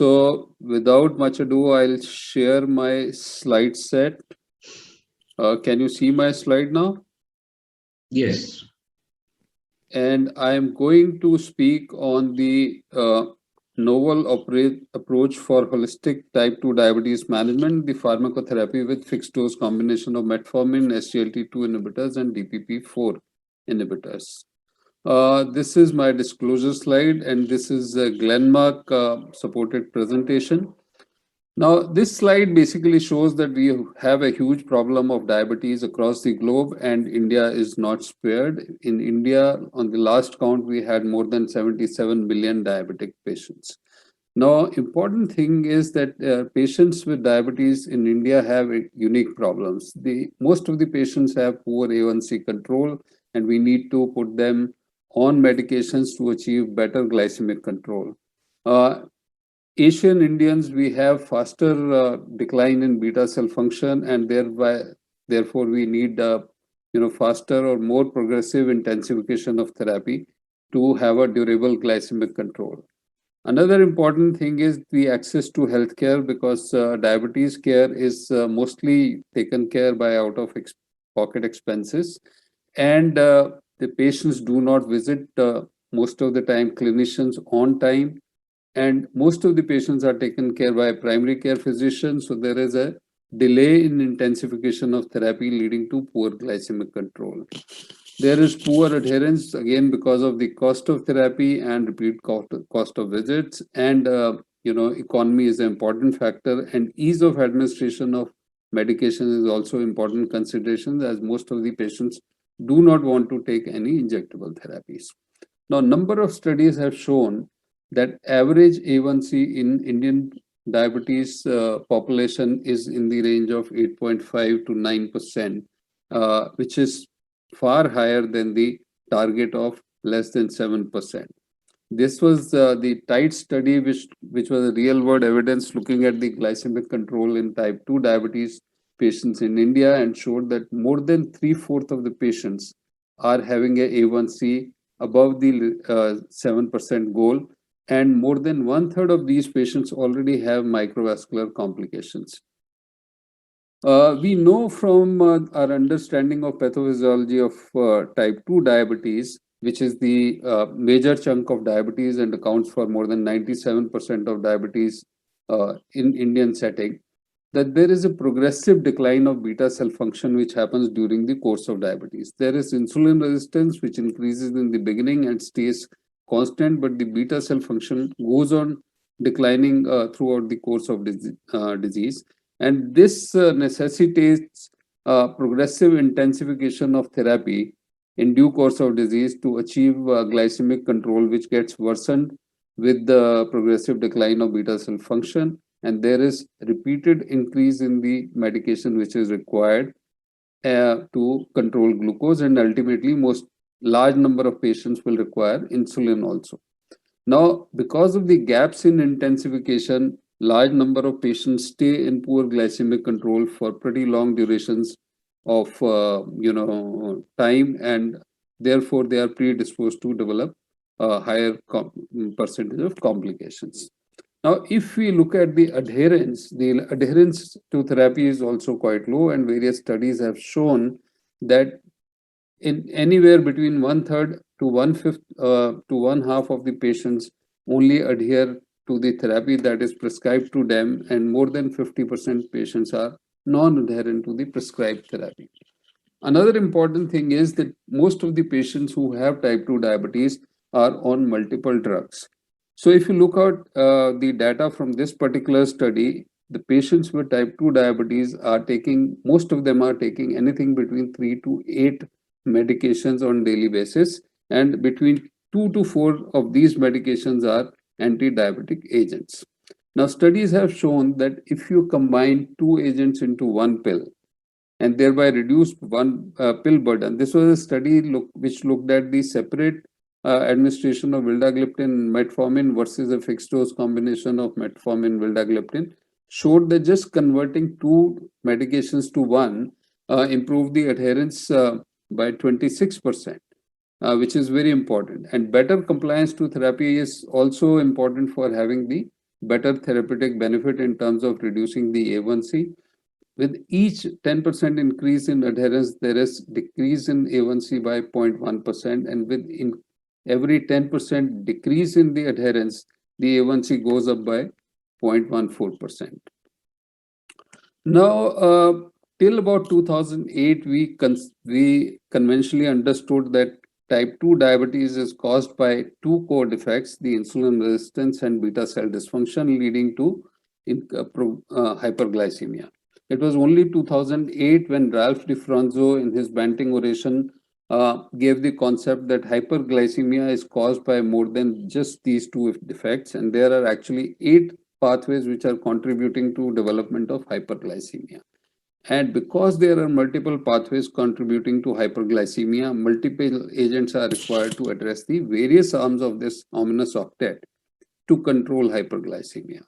So without much ado, I'll share my slide set. Can you see my slide now? Yes. And I am going to speak on the novel approach for holistic type 2 diabetes management, the pharmacotherapy with fixed dose combination of metformin, SGLT2 inhibitors, and DPP4 inhibitors. This is my disclosure slide, and this is a Glenmark supported presentation. Now, this slide basically shows that we have a huge problem of diabetes across the globe, and India is not spared. In India, on the last count, we had more than 77 million diabetic patients. Now, important thing is that patients with diabetes in India have unique problems. Most of the patients have poor A1C control, and we need to put them on medications to achieve better glycemic control. Uh, Asian Indians, we have faster decline in beta cell function, and therefore, we need faster or more progressive intensification of therapy to have a durable glycemic control. Another important thing is the access to healthcare, because diabetes care is mostly taken care by out of pocket expenses, and the patients do not visit most of the time clinicians on time, and most of the patients are taken care by primary care physicians. So there is a delay in intensification of therapy, leading to poor glycemic control. There is poor adherence, again because of the cost of therapy and repeat cost of visits, and economy is an important factor, and ease of administration of medication is also important consideration, as most of the patients do not want to take any injectable therapies. Now, number of studies have shown that average A1C in Indian diabetes population is in the range of 8.5 to 9%, which is far higher than the target of less than 7%. This was the TIDE study, which was a real world evidence looking at the glycemic control in type 2 diabetes patients in India, and showed that more than three-fourths of the patients are having a A1C above the 7% goal, and more than one-third of these patients already have microvascular complications. We know from our understanding of pathophysiology of type 2 diabetes, which is the major chunk of diabetes and accounts for more than 97% of diabetes in Indian setting, that there is a progressive decline of beta cell function which happens during the course of diabetes. There is insulin resistance which increases in the beginning and stays constant, but the beta cell function goes on declining throughout the course of disease. And this necessitates progressive intensification of therapy in due course of disease to achieve glycemic control, which gets worsened with the progressive decline of beta cell function. And there is repeated increase in the medication which is required to control glucose, and ultimately most large number of patients will require insulin also. Now, because of the gaps in intensification, large number of patients stay in poor glycemic control for pretty long durations of time, and therefore they are predisposed to develop a higher percentage of complications. Now, if we look at the adherence to therapy is also quite low, and various studies have shown that in anywhere between one third to one fifth to one half of the patients only adhere to the therapy that is prescribed to them, and more than 50% patients are non-adherent to the prescribed therapy. Another important thing is that most of the patients who have type 2 diabetes are on multiple drugs. So if you look at the data from this particular study, the patients with type 2 diabetes are taking, most of them are taking anything between 3 to 8 medications on daily basis, and between 2 to 4 of these medications are anti-diabetic agents. Now, studies have shown that if you combine two agents into one pill and thereby reduce one pill burden, this was a study which looked at the separate administration of vildagliptin and metformin versus a fixed dose combination of metformin vildagliptin, showed that just converting two medications to one improved the adherence by 26%, which is very important. And better compliance to therapy is also important for having the better therapeutic benefit in terms of reducing the A1C. With each 10% increase in adherence, there is decrease in A1C by 0.1%, and with every 10% decrease in the adherence, the A1C goes up by 0.14%. Now, till about 2008, we conventionally understood that type 2 diabetes is caused by two core defects, the insulin resistance and beta cell dysfunction, leading to hyperglycemia. It was only 2008 when Ralph DiFronzo, in his Banting oration, gave the concept that hyperglycemia is caused by more than just these two defects, and there are actually 8 pathways which are contributing to development of hyperglycemia. And because there are multiple pathways contributing to hyperglycemia, multiple agents are required to address the various arms of this ominous octet to control hyperglycemia.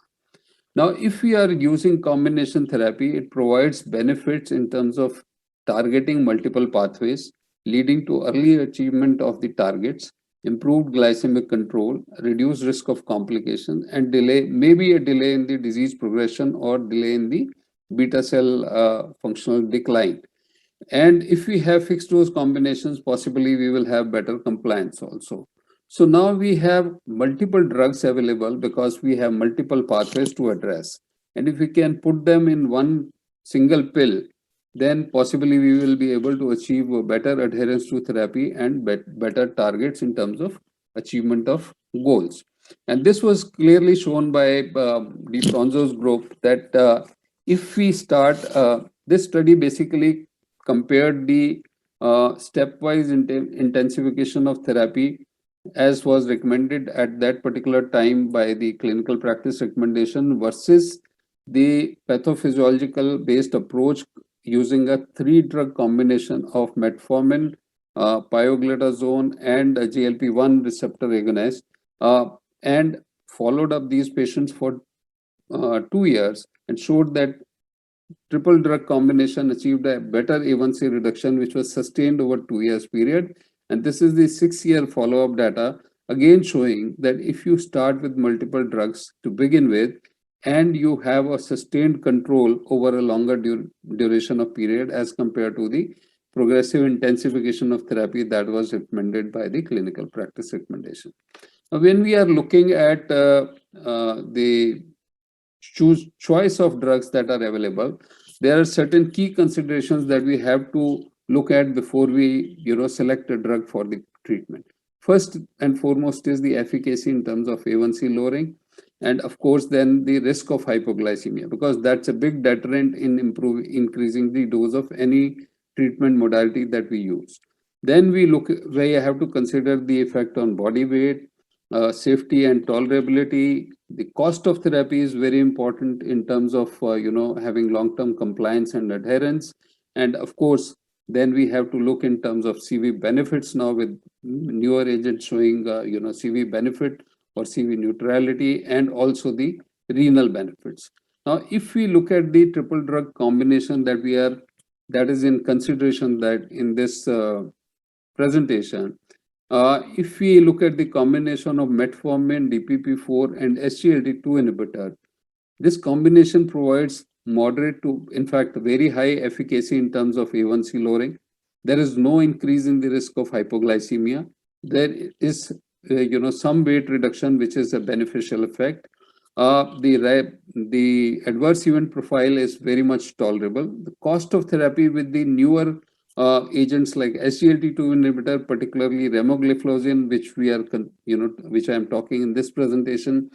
Now, if we are using combination therapy, it provides benefits in terms of targeting multiple pathways, leading to early achievement of the targets, improved glycemic control, reduced risk of complication, and maybe a delay in the disease progression or delay in the beta cell functional decline. And if we have fixed dose combinations, possibly we will have better compliance also. So now we have multiple drugs available because we have multiple pathways to address. And if we can put them in one single pill, then possibly we will be able to achieve a better adherence to therapy and better targets in terms of achievement of goals. And this was clearly shown by DiFronzo's group that if we start, this study basically compared the stepwise intensification of therapy as was recommended at that particular time by the clinical practice recommendation versus the pathophysiological based approach using a 3-drug combination of metformin, pioglitazone, and a GLP-1 receptor agonist, and followed up these patients for 2 years and showed that triple drug combination achieved a better A1C reduction, which was sustained over 2 years period. And this is the 6-year follow-up data, again showing that if you start with multiple drugs to begin with, and you have a sustained control over a longer duration of period as compared to the progressive intensification of therapy that was recommended by the clinical practice recommendation. Now, when we are looking at the choice of drugs that are available, there are certain key considerations that we have to look at before we select a drug for the treatment. First and foremost is the efficacy in terms of A1C lowering, and of course then the risk of hypoglycemia, because that's a big deterrent in increasing the dose of any treatment modality that we use. Then we have to consider the effect on body weight, safety and tolerability. The cost of therapy is very important in terms of having long-term compliance and adherence. And of course, then we have to look in terms of CV benefits now with newer agents showing CV benefit or CV neutrality, and also the renal benefits. Now, if we look at the triple drug combination that is in consideration that in this presentation, if we look at the combination of metformin, DPP-4, and SGLT2 inhibitor, this combination provides moderate to, in fact, very high efficacy in terms of A1C lowering. There is no increase in the risk of hypoglycemia. There is, some weight reduction, which is a beneficial effect. The adverse event profile is very much tolerable. The cost of therapy with the newer agents like SGLT2 inhibitor, particularly remogliflozin, which I am talking in this presentation,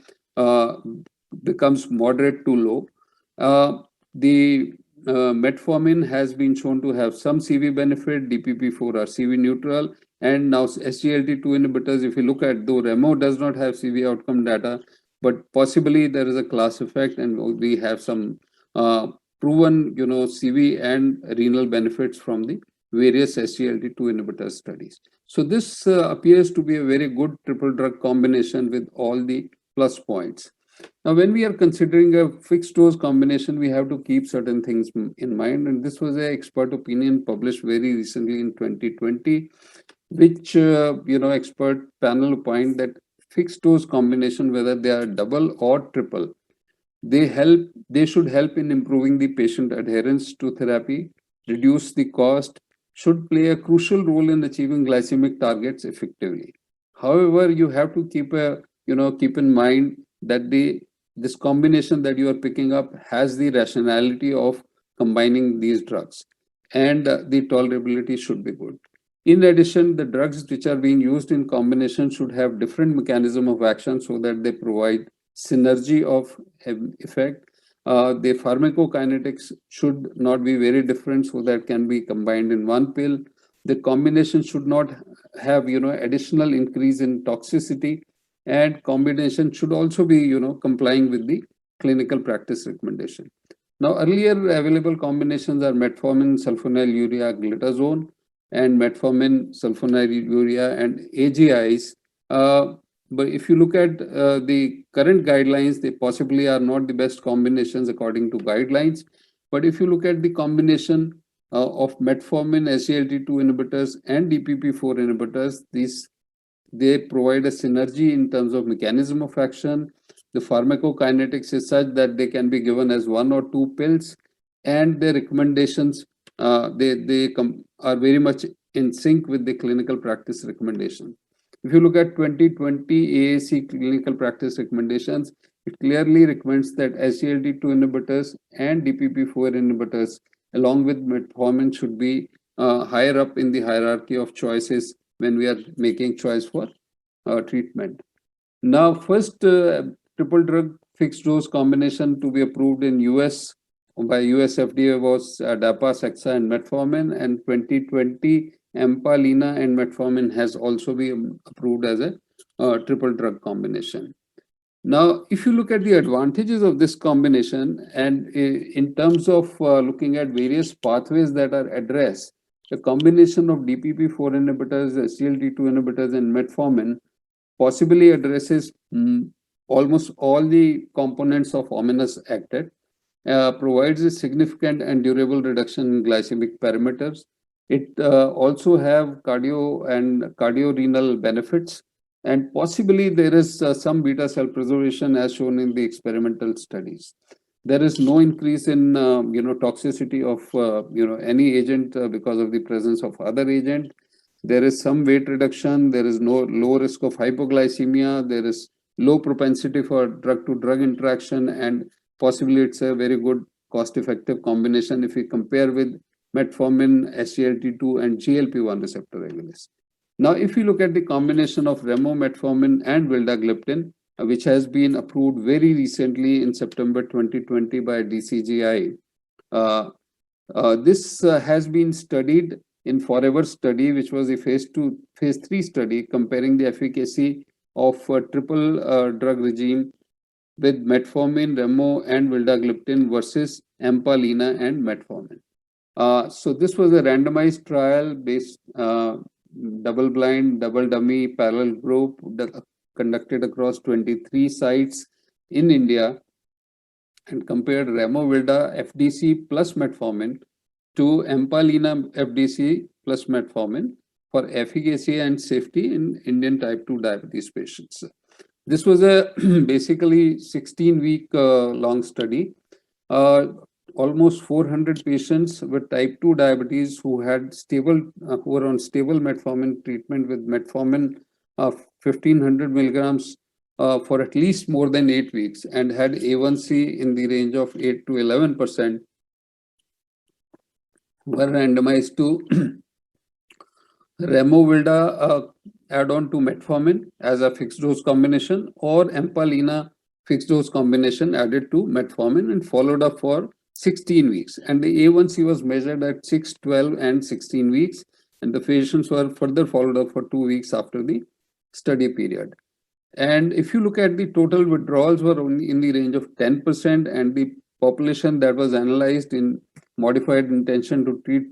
becomes moderate to low. The metformin has been shown to have some CV benefit, DPP-4 are CV neutral, and now SGLT2 inhibitors, if you look at, though Remo does not have CV outcome data, but possibly there is a class effect, and we have some proven, CV and renal benefits from the various SGLT2 inhibitor studies. So this appears to be a very good triple drug combination with all the plus points. Now, when we are considering a fixed dose combination, we have to keep certain things in mind. And this was an expert opinion published very recently in 2020, which, expert panel opined that fixed dose combination, whether they are double or triple, they should help in improving the patient adherence to therapy, reduce the cost, should play a crucial role in achieving glycemic targets effectively. However, you have to keep in mind that this combination that you are picking up has the rationality of combining these drugs, and the tolerability should be good. In addition, the drugs which are being used in combination should have different mechanism of action so that they provide synergy of effect. The pharmacokinetics should not be very different so that can be combined in one pill. The combination should not have additional increase in toxicity, and combination should also be complying with the clinical practice recommendation. Now, earlier available combinations are metformin, sulfonylurea, glitazone, and metformin, sulfonylurea, and AGIs. But if you look at the current guidelines, they possibly are not the best combinations according to guidelines. But if you look at the combination of metformin, SGLT2 inhibitors, and DPP4 inhibitors, they provide a synergy in terms of mechanism of action. The pharmacokinetics is such that they can be given as one or two pills, and their recommendations are very much in sync with the clinical practice recommendation. If you look at 2020 AAC clinical practice recommendations, it clearly recommends that SGLT2 inhibitors and DPP4 inhibitors, along with metformin, should be higher up in the hierarchy of choices when we are making choice for treatment. Now, first triple drug fixed dose combination to be approved in US by US FDA was DAPA, Saxa, and metformin, and 2020 Empalina and metformin has also been approved as a triple drug combination. Now, if you look at the advantages of this combination, and in terms of looking at various pathways that are addressed, the combination of DPP4 inhibitors, SGLT2 inhibitors, and metformin possibly addresses almost all the components of ominous acted, provides a significant and durable reduction in glycemic parameters. It also have cardiorenal benefits, and possibly there is some beta cell preservation as shown in the experimental studies. There is no increase in toxicity of any agent because of the presence of other agent. There is some weight reduction. There is no low risk of hypoglycemia. There is low propensity for drug-to-drug interaction, and possibly it's a very good cost-effective combination if we compare with metformin, SGLT2, and GLP-1 receptor agonists. Now, if you look at the combination of remo, metformin, and vildagliptin, which has been approved very recently in September 2020 by DCGI, this has been studied in FOREVER study, which was a phase 3 study comparing the efficacy of a triple drug regime with metformin, remo, and vildagliptin versus Empalina and metformin. So this was a randomized trial based double-blind, double-dummy, parallel group conducted across 23 sites in India, and compared remo-vilda FDC plus metformin to Empalina FDC plus metformin for efficacy and safety in Indian type 2 diabetes patients. This was a basically 16-week long study. Almost 400 patients with type 2 diabetes who had who were on stable metformin treatment with metformin of 1500 milligrams for at least more than 8 weeks and had A1C in the range of 8 to 11%, were randomized to remo-vilda add-on to metformin as a fixed dose combination, or Empalina fixed dose combination added to metformin and followed up for 16 weeks. And the A1C was measured at 6, 12, and 16 weeks. And the patients were further followed up for 2 weeks after the study period. And if you look at the total withdrawals were only in the range of 10%, and the population that was analyzed in modified intention to treat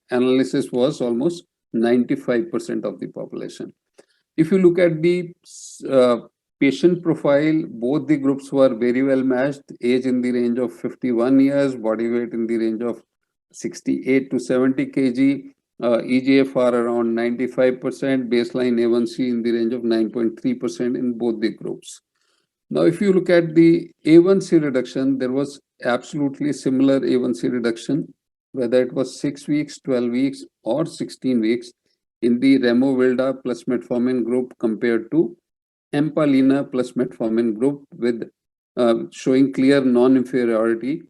analysis was almost 95% of the population. If you look at the patient profile, both the groups were very well matched. Age in the range of 51 years, body weight in the range of 68 to 70 kg, EGFR around 95%, baseline A1C in the range of 9.3% in both the groups. Now, if you look at the A1C reduction, there was absolutely similar A1C reduction, whether it was 6 weeks, 12 weeks, or 16 weeks in the Removilda plus metformin group compared to Empalina plus metformin group, with showing clear non-inferiority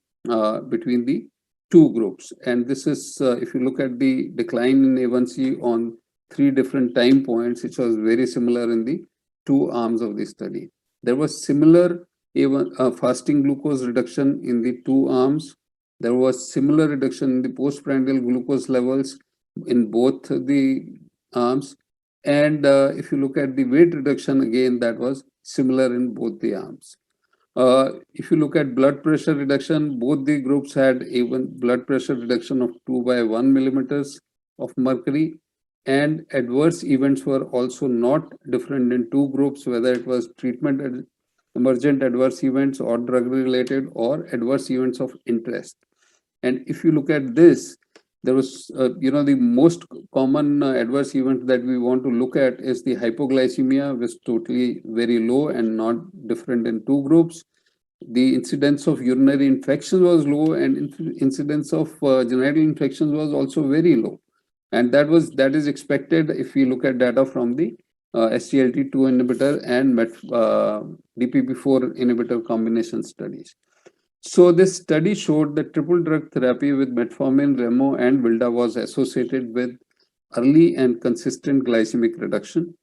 between the two groups. And this is, if you look at the decline in A1C on 3 different time points, it was very similar in the two arms of the study. There was similar A1 fasting glucose reduction in the two arms. There was similar reduction in the postprandial glucose levels in both the arms. And if you look at the weight reduction, again, that was similar in both the arms. If you look at blood pressure reduction, both the groups had even blood pressure reduction of 2 by 1 millimeters of mercury, and adverse events were also not different in two groups, whether it was treatment emergent adverse events or drug related or adverse events of interest. And if you look at this, there was, the most common adverse event that we want to look at is the hypoglycemia, which is totally very low and not different in two groups. The incidence of urinary infection was low, and incidence of genital infections was also very low. And that is expected if we look at data from the SGLT2 inhibitor and DPP4 inhibitor combination studies. So this study showed that triple drug therapy with metformin, Remo, and Vilda was associated with early and consistent glycemic reduction,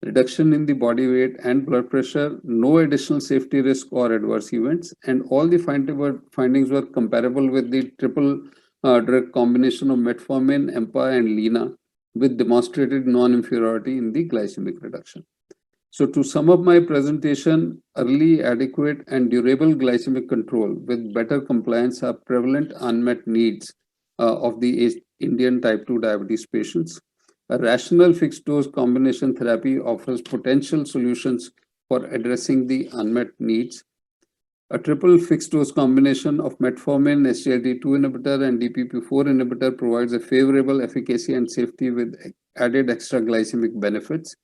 reduction in the body weight and blood pressure, no additional safety risk or adverse events, and all the findings were comparable with the triple drug combination of metformin, EMPA, and LINA, with demonstrated non-inferiority in the glycemic reduction. So to sum up my presentation, early, adequate, and durable glycemic control with better compliance are prevalent unmet needs of the Indian type 2 diabetes patients. A rational fixed dose combination therapy offers potential solutions for addressing the unmet needs. A triple fixed dose combination of metformin, SGLT2 inhibitor, and DPP4 inhibitor provides a favorable efficacy and safety with added extra glycemic benefits.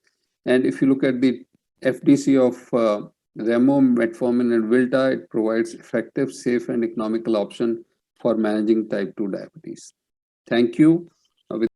And if you look at the FDC of Remo, metformin, and Vilta, it provides effective, safe, and economical option for managing type 2 diabetes. Thank you.